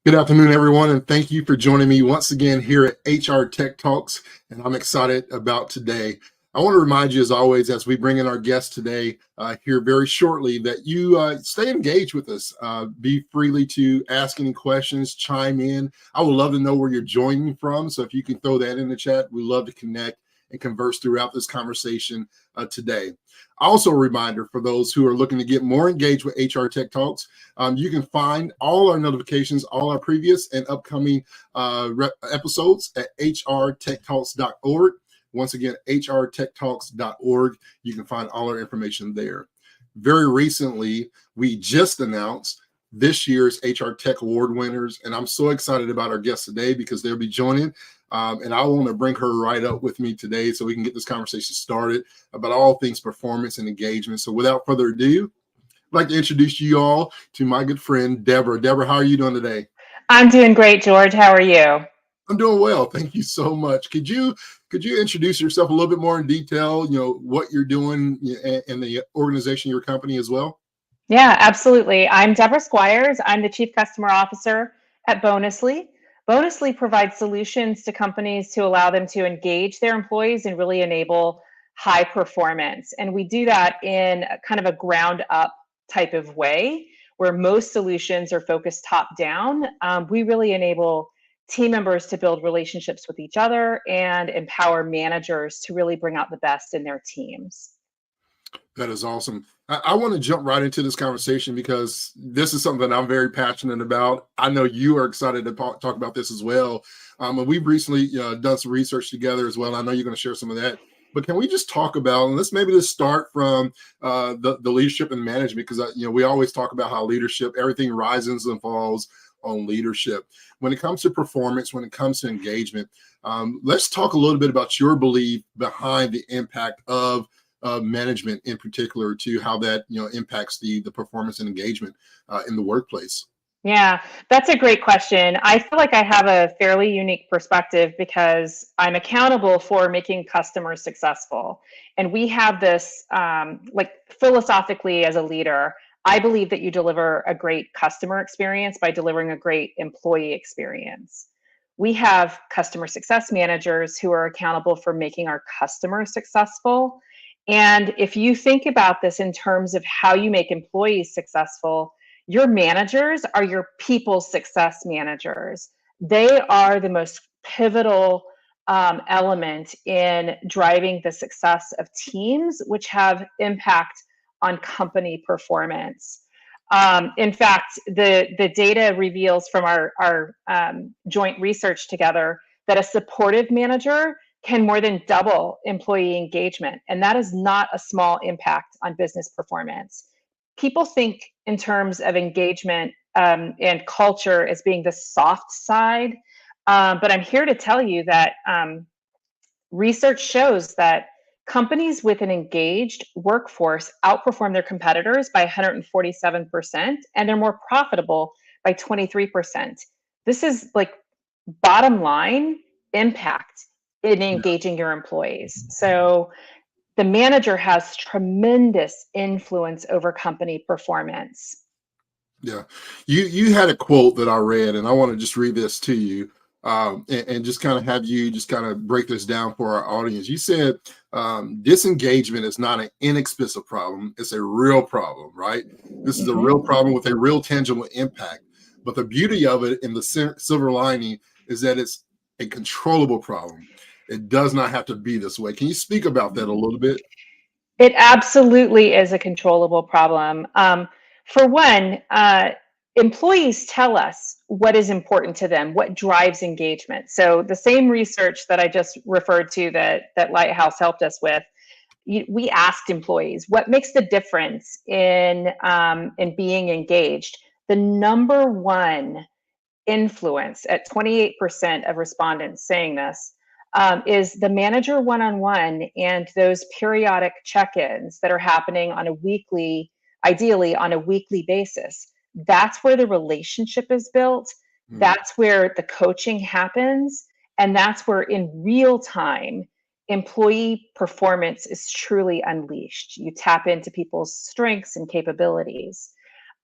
Good afternoon, everyone, and thank you for joining me once again here at HR Tech Talks. And I'm excited about today. I want to remind you, as always, as we bring in our guest today here very shortly, that you stay engaged with us. Be freely to ask any questions, chime in. I would love to know where you're joining from. So if you can throw that in the chat, we love to connect and converse throughout this conversation today. Also, a reminder for those who are looking to get more engaged with HR Tech Talks. You can find all our notifications, all our previous and upcoming episodes at hrtechtalks.org. Once again, hrtechtalks.org. You can find all our information there. Very recently, we just announced this year's HR Tech Award winners, and I'm so excited about our guests today because they'll be joining. And I want to bring her right up with me today so we can get this conversation started about all things performance and engagement. So without further ado, I'd like to introduce you all to my good friend, Debra. Debra, how are you doing today? I'm doing great, George. How are you? I'm doing well. Thank you so much. Could you introduce yourself a little bit more in detail, what you're doing in the organization, your company as well? Yeah, absolutely. I'm Debra Squyres. I'm the Chief Customer Officer at Bonusly. Bonusly provides solutions to companies to allow them to engage their employees and really enable high performance. And we do that in kind of a ground up type of way where most solutions are focused top down. We really enable team members to build relationships with each other and empower managers to really bring out the best in their teams. That is awesome. I want to jump right into this conversation because this is something that I'm very passionate about. I know you are excited to talk about this as well. And we've recently done some research together as well. I know you're going to share some of that. But can we just talk about, and let's maybe just start from the leadership and management, because we always talk about how leadership, everything rises and falls on leadership. When it comes to performance, when it comes to engagement, let's talk a little bit about your belief behind the impact of management in particular to how that impacts the performance and engagement in the workplace. Yeah, that's a great question. I feel like I have a fairly unique perspective because I'm accountable for making customers successful. And we have this, like philosophically as a leader, I believe that you deliver a great customer experience by delivering a great employee experience. We have customer success managers who are accountable for making our customers successful. And if you think about this in terms of how you make employees successful, your managers are your people success managers. They are the most pivotal element in driving the success of teams, which have impact on company performance. In fact, the data reveals from our joint research together that a supportive manager can more than double employee engagement. And that is not a small impact on business performance. People think in terms of engagement and culture as being the soft side. But I'm here to tell you that research shows that companies with an engaged workforce outperform their competitors by 147%, and they're more profitable by 23%. This is like bottom line impact in engaging your employees. So the manager has tremendous influence over company performance. Yeah, you had a quote that I read, and I want to just read this to you, and just kind of have you just kind of break this down for our audience. You said disengagement is not an inexpensive problem; it's a real problem, right? This is a real problem with a real tangible impact. But the beauty of it, in the silver lining, is that it's a controllable problem. It does not have to be this way. Can you speak about that a little bit? It absolutely is a controllable problem. For one, employees tell us what is important to them, what drives engagement. So the same research that I just referred to that Lighthouse helped us with, we asked employees what makes the difference in being engaged. The number one influence at 28% of respondents saying this is the manager one-on-one and those periodic check-ins that are happening on a weekly, ideally on a weekly basis. That's where the relationship is built. That's where the coaching happens. And that's where in real time, employee performance is truly unleashed. You tap into people's strengths and capabilities.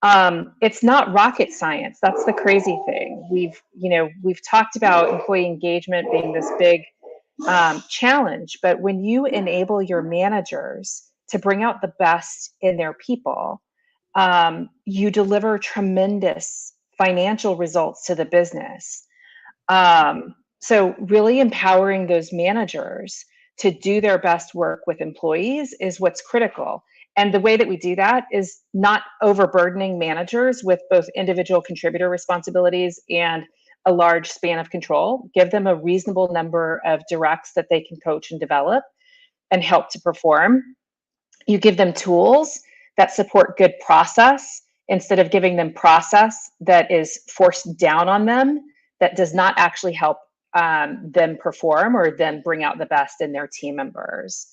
It's not rocket science. That's the crazy thing. We've talked about employee engagement being this big challenge, but when you enable your managers to bring out the best in their people, you deliver tremendous financial results to the business. So really empowering those managers to do their best work with employees is what's critical. And the way that we do that is not overburdening managers with both individual contributor responsibilities and a large span of control. Give them a reasonable number of directs that they can coach and develop and help to perform. You give them tools that support good process instead of giving them process that is forced down on them, that does not actually help them perform or them bring out the best in their team members.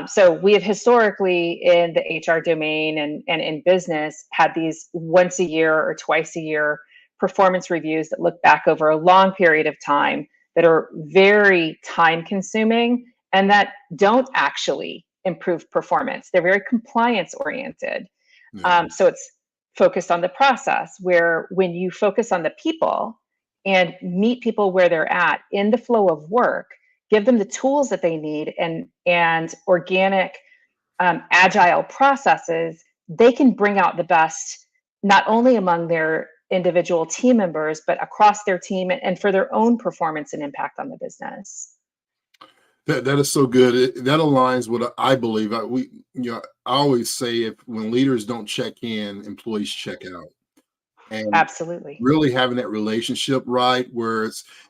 So we have historically in the HR domain and in business had these once a year or twice a year performance reviews that look back over a long period of time that are very time consuming and that don't actually improve performance. They're very compliance oriented. Yeah. So it's focused on the process, where when you focus on the people and meet people where they're at in the flow of work, give them the tools that they need and organic, agile processes, they can bring out the best, not only among their individual team members, but across their team and for their own performance and impact on the business. That is so good. That aligns with what I believe. I always say if when leaders don't check in, employees check out. And Absolutely. really having that relationship right, where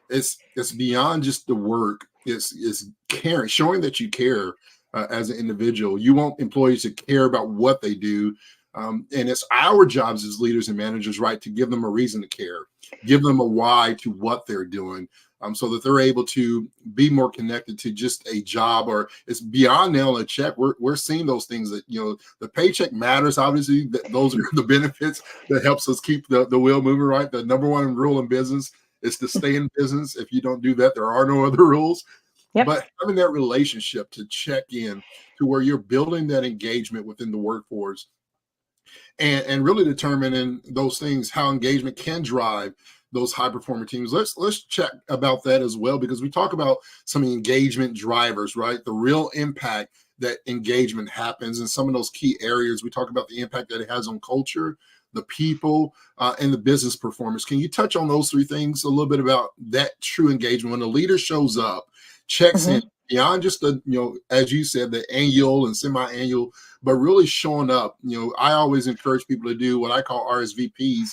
it's beyond just the work. It's caring, showing that you care as an individual. You want employees to care about what they do, and it's our jobs as leaders and managers, right, to give them a reason to care, give them a why to what they're doing, so that they're able to be more connected to just a job, or it's beyond nailing a check. We're seeing those things that the paycheck matters. Obviously, those are the benefits that helps us keep the wheel moving, right? The number one rule in business is to stay in business. If you don't do that, there are no other rules. Yep. But having that relationship to check in to where you're building that engagement within the workforce and really determining those things, how engagement can drive those high performing teams. Let's check about that as well, because we talk about some engagement drivers, right? The real impact that engagement happens in some of those key areas. We talk about the impact that it has on culture, the people, and the business performance. Can you touch on those three things a little bit about that true engagement when a leader shows up, checks in Mm-hmm. beyond just the, as you said, the annual and semi-annual, but really showing up? I always encourage people to do what I call RSVPs.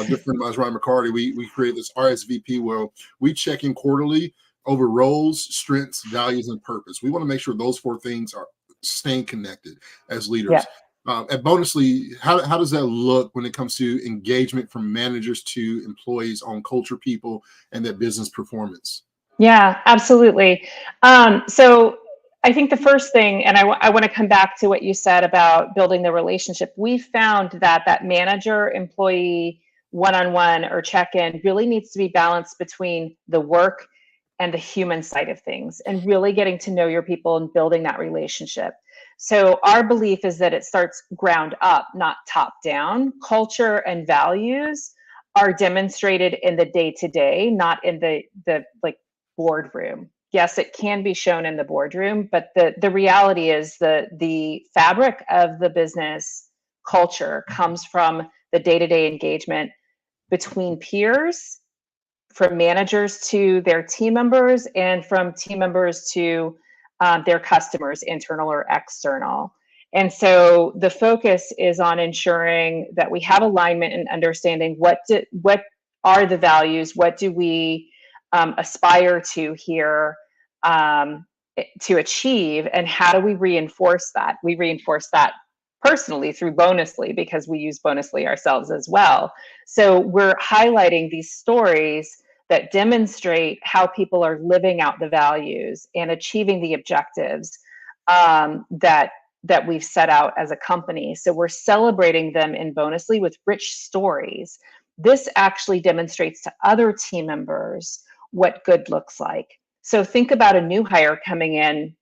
Good friend of mine, Ryan McCarty, we create this RSVP where we check in quarterly over roles, strengths, values, and purpose. We want to make sure those four things are staying connected as Yeah. leaders. At Bonusly, how does that look when it comes to engagement from managers to employees on culture, people, and their business performance? Yeah, absolutely. So I think the first thing, and I want to come back to what you said about building the relationship. We found that manager employee one-on-one or check-in really needs to be balanced between the work and the human side of things, and really getting to know your people and building that relationship. So our belief is that it starts ground up, not top down. Culture and values are demonstrated in the day to day, not in the like boardroom. Yes, it can be shown in the boardroom, but the reality is the fabric of the business culture comes from the day-to-day engagement between peers, from managers to their team members, and from team members to their customers, internal or external. And so the focus is on ensuring that we have alignment and understanding what are the values, what do we aspire to here, to achieve, and how do we reinforce that? We reinforce that personally through Bonusly, because we use Bonusly ourselves as well. So we're highlighting these stories that demonstrate how people are living out the values and achieving the objectives that we've set out as a company. So we're celebrating them in Bonusly with rich stories. This actually demonstrates to other team members what good looks like. So think about a new hire coming in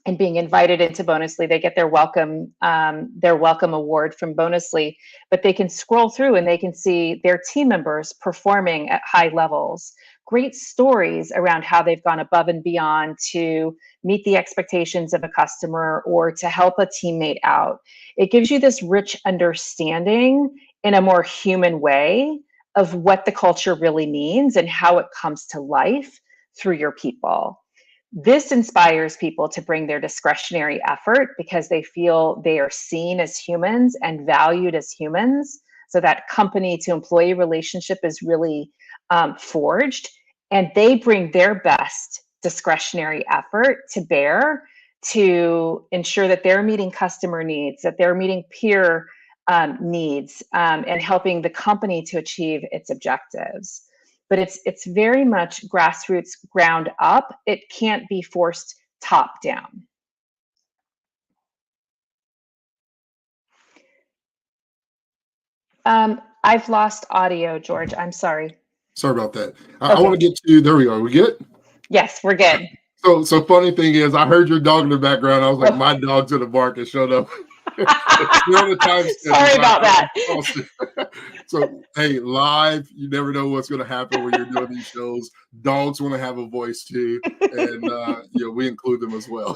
and being invited into Bonusly. They get their welcome award from Bonusly, but they can scroll through and they can see their team members performing at high levels. Great stories around how they've gone above and beyond to meet the expectations of a customer or to help a teammate out. It gives you this rich understanding in a more human way of what the culture really means and how it comes to life through your people. This inspires people to bring their discretionary effort because they feel they are seen as humans and valued as humans. So that company to employee relationship is really forged, and they bring their best discretionary effort to bear to ensure that they're meeting customer needs, that they're meeting peer needs, and helping the company to achieve its objectives. But it's very much grassroots, ground up. It can't be forced top down. I've lost audio, George. I'm sorry. Sorry about that. I Okay. want to get to, there we go. We good? Yes, we're good. So funny thing is, I heard your dog in the background. I was like, Oh. my dog's in the bark and showed up. We're on the time schedule. Sorry about that. So, hey, live, you never know what's going to happen when you're doing these shows. Dogs want to have a voice too, and we include them as well.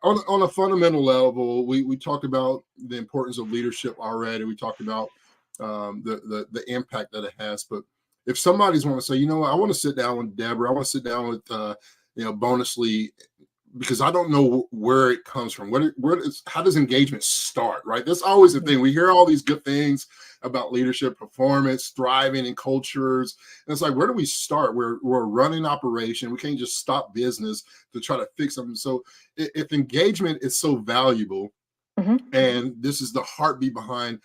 On a fundamental level, we talked about the importance of leadership already. We talked about the impact that it has. But if somebody's want to say, you know what, I want to sit down with Debra, I want to sit down with Bonusly, because I don't know where it comes from. How does engagement start, right? That's always the thing. We hear all these good things about leadership, performance, thriving, and cultures. And it's like, where do we start? We're a running operation. We can't just stop business to try to fix something. So if engagement is so valuable, and this is the heartbeat behind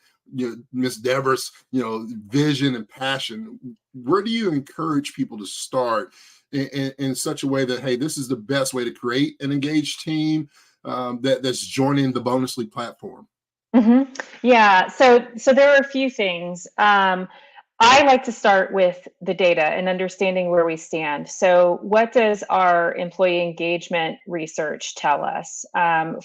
Miss Debra's vision and passion, where do you encourage people to start in such a way that, hey, this is the best way to create an engaged team that's joining the Bonusly platform? Yeah, so there are a few things. I like to start with the data and understanding where we stand. So, what does our employee engagement research tell us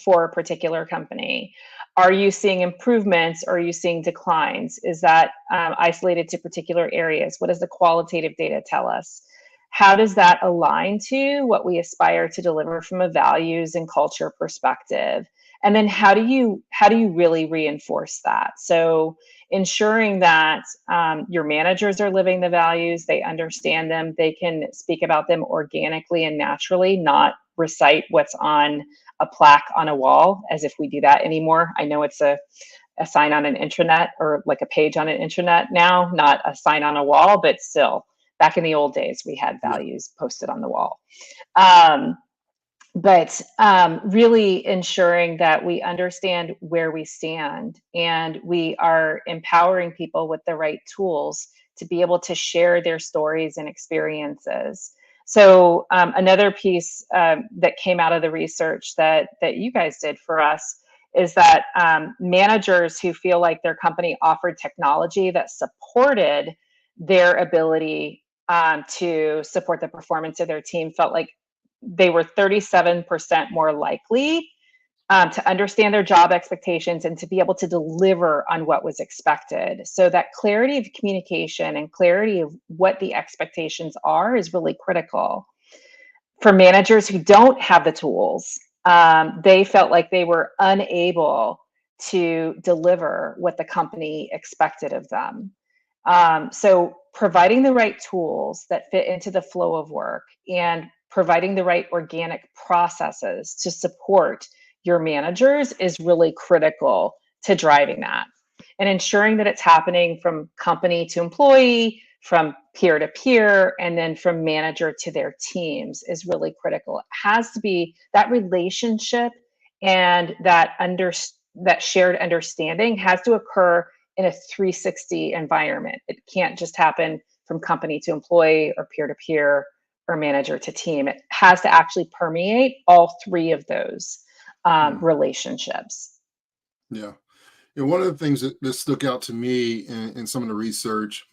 for a particular company? Are you seeing improvements? Or are you seeing declines? Is that isolated to particular areas? What does the qualitative data tell us? How does that align to what we aspire to deliver from a values and culture perspective? And then how do you really reinforce that? So ensuring that your managers are living the values, they understand them, they can speak about them organically and naturally, not recite what's on a plaque on a wall, as if we do that anymore. I know it's a sign on an intranet or like a page on an intranet now, not a sign on a wall, but still, back in the old days, we had values posted on the wall. But really ensuring that we understand where we stand and we are empowering people with the right tools to be able to share their stories and experiences. So another piece that came out of the research that you guys did for us is that managers who feel like their company offered technology that supported their ability to support the performance of their team felt like they were 37% more likely to understand their job expectations and to be able to deliver on what was expected. So that clarity of communication and clarity of what the expectations are is really critical. For managers who don't have the tools, they felt like they were unable to deliver what the company expected of them. So providing the right tools that fit into the flow of work and providing the right organic processes to support your managers is really critical to driving that and ensuring that it's happening from company to employee, from peer to peer, and then from manager to their teams is really critical. It has to be that relationship and that shared understanding has to occur in a 360 environment. It can't just happen from company to employee or peer to peer or manager to team. It has to actually permeate all three of those relationships. Yeah. One of the things that stuck out to me in some of the research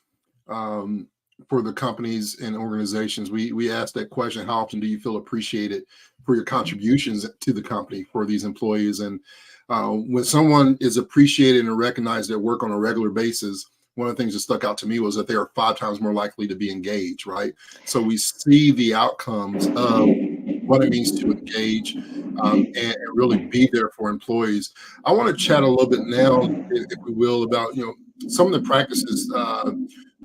for the companies and organizations, we ask that question: how often do you feel appreciated for your contributions to the company for these employees? And when someone is appreciated and recognized at work on a regular basis, one of the things that stuck out to me was that they are 5 times more likely to be engaged, right? So we see the outcomes of what it means to engage, and really be there for employees. I want to chat a little bit now, if we will, about some of the practices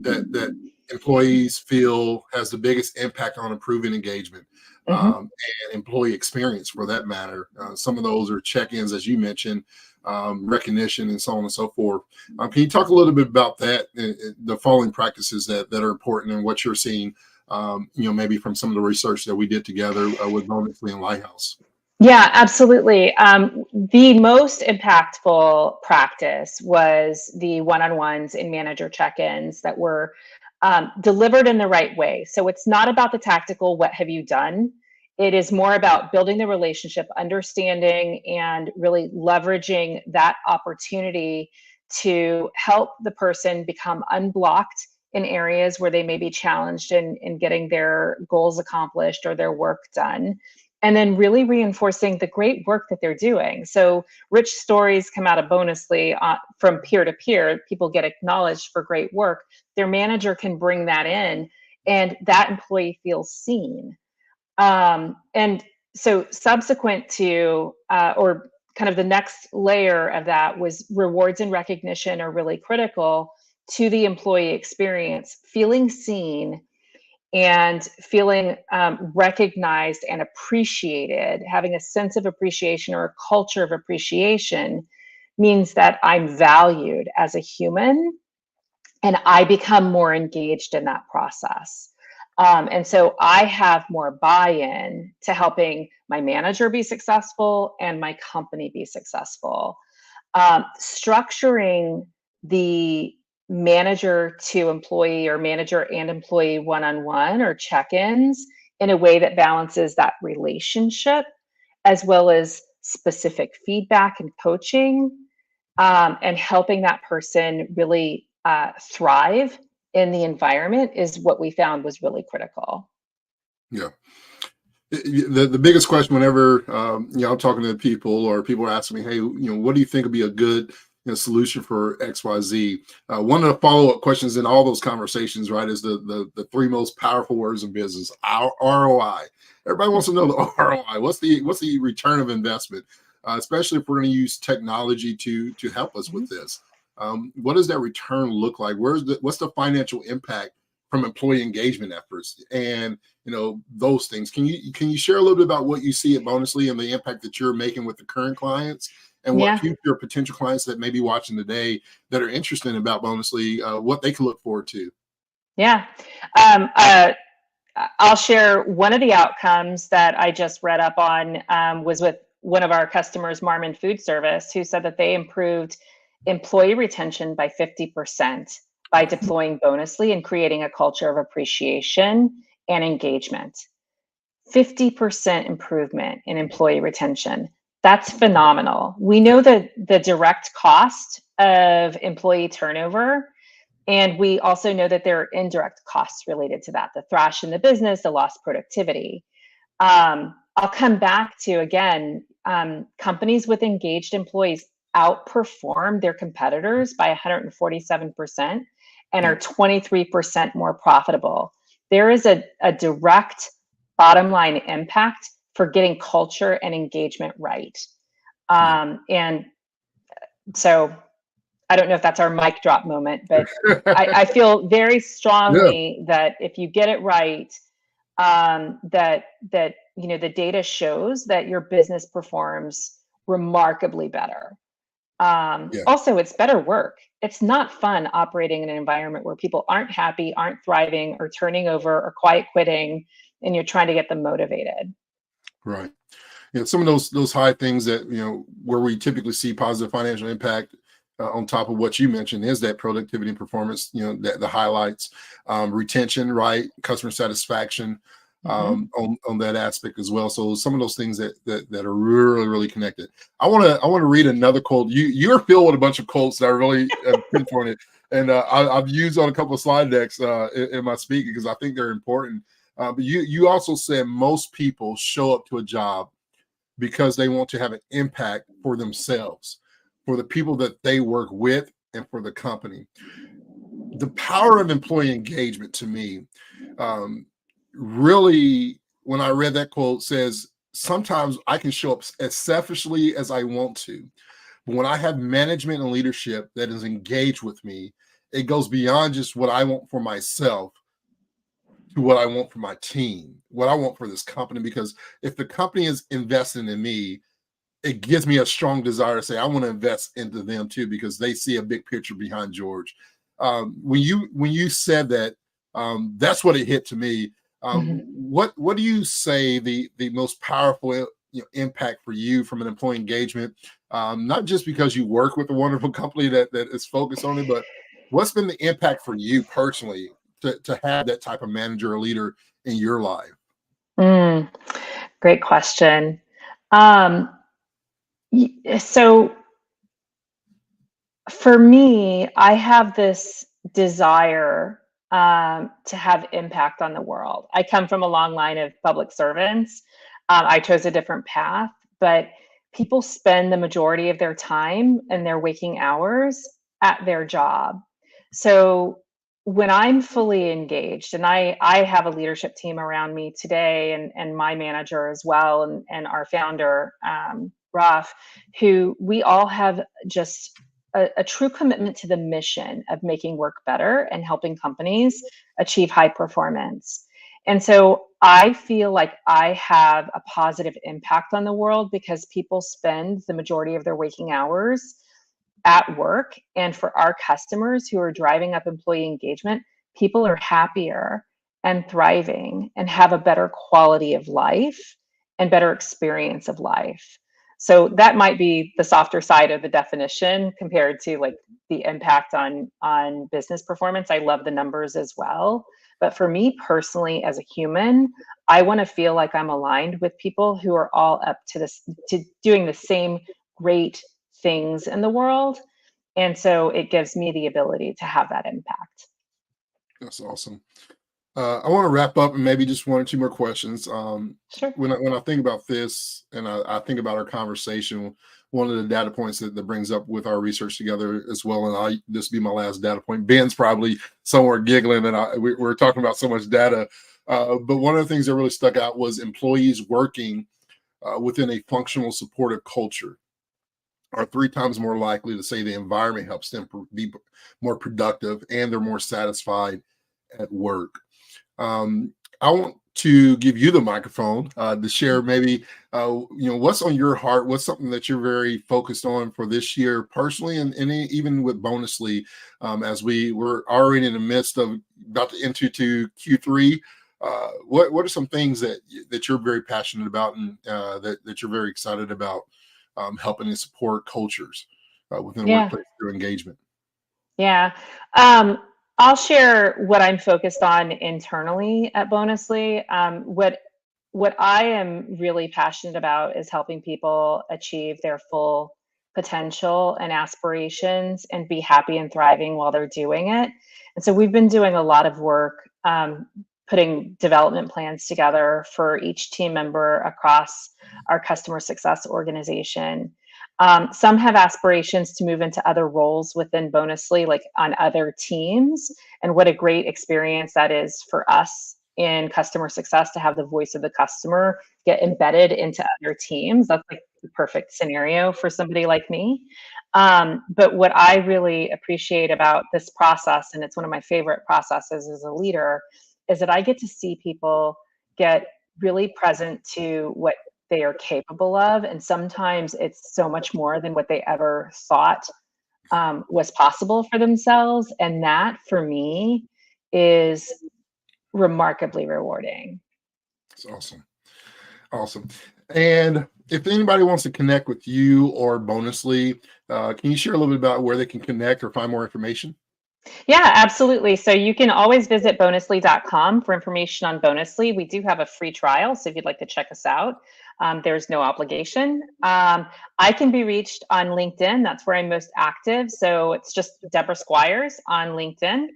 that employees feel has the biggest impact on improving engagement, Mhm. and employee experience, for that matter. Some of those are check-ins, as you mentioned, recognition, and so on and so forth. Can you talk a little bit about that, the following practices that are important, and what you're seeing, maybe from some of the research that we did together with Bonusly and Lighthouse? Yeah, absolutely. The most impactful practice was the one-on-ones and manager check-ins that were delivered in the right way. So it's not about the tactical, what have you done? It is more about building the relationship, understanding, and really leveraging that opportunity to help the person become unblocked in areas where they may be challenged in getting their goals accomplished or their work done, and then really reinforcing the great work that they're doing. So rich stories come out of Bonusly from peer to peer. People get acknowledged for great work. Their manager can bring that in, and that employee feels seen. And so subsequent to, or kind of the next layer of that, was rewards and recognition are really critical to the employee experience. Feeling seen and feeling recognized and appreciated, having a sense of appreciation or a culture of appreciation, means that I'm valued as a human and I become more engaged in that process. And so I have more buy in to helping my manager be successful and my company be successful. Structuring the manager to employee or manager and employee one-on-one or check-ins in a way that balances that relationship as well as specific feedback and coaching, and helping that person really thrive in the environment is what we found was really critical. Yeah. The biggest question whenever I'm talking to people, or people are asking me, hey, what do you think would be a good solution for XYZ? One of the follow-up questions in all those conversations, right, is the three most powerful words in business: ROI. Everybody wants to know the ROI. What's the return of investment? Especially if we're going to use technology to help us Mhm. with this. What does that return look like? What's the financial impact from employee engagement efforts, and those things? Can you share a little bit about what you see at Bonusly and the impact that you're making with the current clients, and what Yeah, future potential clients that may be watching today that are interested about Bonusly, what they can look forward to? yeah. Um, I'll share one of the outcomes that I just read up on, was with one of our customers, Marmon Food Service, who said that they improved employee retention by 50% by deploying Bonusly and creating a culture of appreciation and engagement. 50% improvement in employee retention. That's phenomenal. We know that the direct cost of employee turnover, and we also know that there are indirect costs related to that, the thrash in the business, the lost productivity. I'll come back to, again, companies with engaged employees outperform their competitors by 147% and Yeah, are 23% more profitable. There is a direct bottom line impact for getting culture and engagement right. yeah. And so I don't know if that's our mic drop moment, but I feel very Yeah, strongly that if you get it right, that the data shows that your business performs remarkably better. yeah. Also, it's better work. It's not fun operating in an environment where people aren't happy, aren't thriving, or turning over, or quiet quitting, and you're trying to get them motivated. Right. Some of those high things that where we typically see positive financial impact, on top of what you mentioned, is that productivity and performance. That the highlights, retention, right, customer satisfaction, Mhm. on that aspect as well. So some of those things that are really really connected. I want to read another quote. You're filled with a bunch of quotes that I really pinpointed, and I've used on a couple of slide decks in my speaking because I think they're important. But you also said most people show up to a job because they want to have an impact for themselves, for the people that they work with, and for the company. The power of employee engagement to me, um, really, when I read that quote, says sometimes I can show up as selfishly as I want to, but when I have management and leadership that is engaged with me, it goes beyond just what I want for myself to what I want for my team, what I want for this company. Because if the company is investing in me, it gives me a strong desire to say I want to invest into them too because they see a big picture behind George. When you said that, that's what it hit to me. Mhm. What do you say the most powerful impact for you from an employee engagement? Not just because you work with a wonderful company that is focused on it, but what's been the impact for you personally to have that type of manager or leader in your life? Mm, great question. Um, so for me, I have this desire to have impact on the world. I come from a long line of public servants. I chose a different path, but people spend the majority of their time and their waking hours at their job. So when I'm fully engaged, and I have a leadership team around me today, and my manager as well, and our founder, Raf, who we all have just a true commitment to the mission of making work better and helping companies achieve high performance. And so I feel like I have a positive impact on the world because people spend the majority of their waking hours at work. And for our customers who are driving up employee engagement, people are happier and thriving and have a better quality of life and better experience of life. So that might be the softer side of the definition compared to like the impact on business performance. I love the numbers as well. But for me personally as a human, I want to feel like I'm aligned with people who are all up to this to doing the same great things in the world. And so it gives me the ability to have that impact. That's awesome. I want to wrap up and maybe just one or two more questions. Sure. When I think about this and I think about our conversation, one of the data points that brings up with our research together as well, and this will be my last data point. Ben's probably somewhere giggling, and we're talking about so much data. But one of the things that really stuck out was employees working within a functional supportive culture are three times more likely to say the environment helps them be more productive and they're more satisfied at work. I want to give you the microphone to share maybe what's on your heart, what's something that you're very focused on for this year personally, and even with Bonusly, as we're already in the midst of about to enter to Q3. What are some things that you're very passionate about and that you're very excited about helping to support cultures within the Yeah. workplace through engagement? Yeah. Um, I'll share what I'm focused on internally at Bonusly. What I am really passionate about is helping people achieve their full potential and aspirations and be happy and thriving while they're doing it. And so we've been doing a lot of work putting development plans together for each team member across our customer success organization. Some have aspirations to move into other roles within Bonusly, like on other teams. And what a great experience that is for us in customer success to have the voice of the customer get embedded into other teams. That's like the perfect scenario for somebody like me. But what I really appreciate about this process, and it's one of my favorite processes as a leader, is that I get to see people get really present to what they are capable of. And sometimes it's so much more than what they ever thought was possible for themselves. And that for me is remarkably rewarding. It's awesome. Awesome. And if anybody wants to connect with you or Bonusly, can you share a little bit about where they can connect or find more information? Yeah, absolutely. So you can always visit bonusly.com for information on Bonusly. We do have a free trial, so if you'd like to check us out, there's no obligation. I can be reached on LinkedIn. That's where I'm most active. So it's just Debra Squyres on LinkedIn.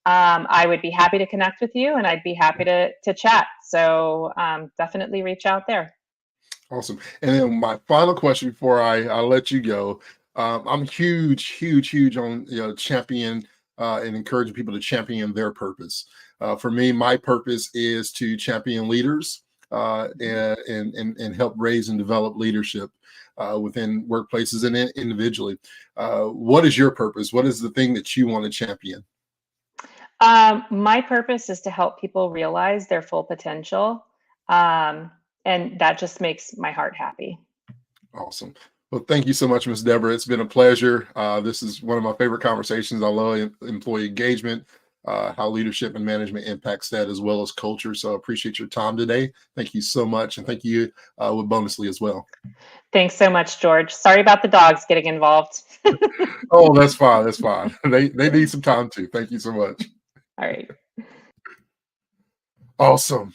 I would be happy to connect with you, and I'd be happy to chat. So definitely reach out there. Awesome. And then my final question before I let you go, I'm huge on champion and encouraging people to champion their purpose. For me, my purpose is to champion leaders and help raise and develop leadership within workplaces and individually. What is your purpose? What is the thing that you want to champion? My purpose is to help people realize their full potential. Um, and that just makes my heart happy. Awesome. Well, thank you so much, Ms. Deborah. It's been a pleasure. This is one of my favorite conversations. I love employee engagement, how leadership and management impacts that, as well as culture. So I appreciate your time today. Thank you so much. And thank you with Bonusly as well. Thanks so much, George. Sorry about the dogs getting involved. Oh, that's fine. That's fine. They need some time too. Thank you so much. All right. Awesome.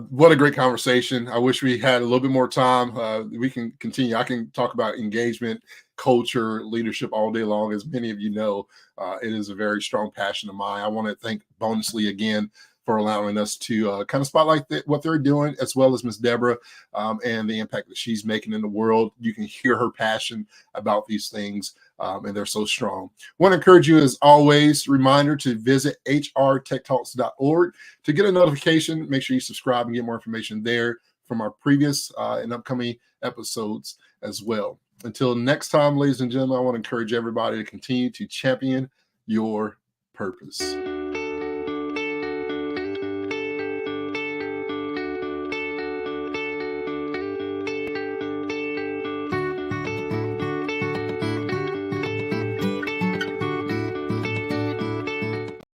What a great conversation. I wish we had a little bit more time. We can continue. I can talk about engagement, culture, leadership all day long. As many of you know, it is a very strong passion of mine. I want to thank Bonusly again for allowing us to kind of spotlight what they're doing, as well as Miss Deborah and the impact that she's making in the world. You can hear her passion about these things, and they're so strong. Want to encourage you, as always, reminder to visit hrtechtalks.org to get a notification. Make sure you subscribe and get more information there from our previous and upcoming episodes as well. Until next time, ladies and gentlemen, I want to encourage everybody to continue to champion your purpose.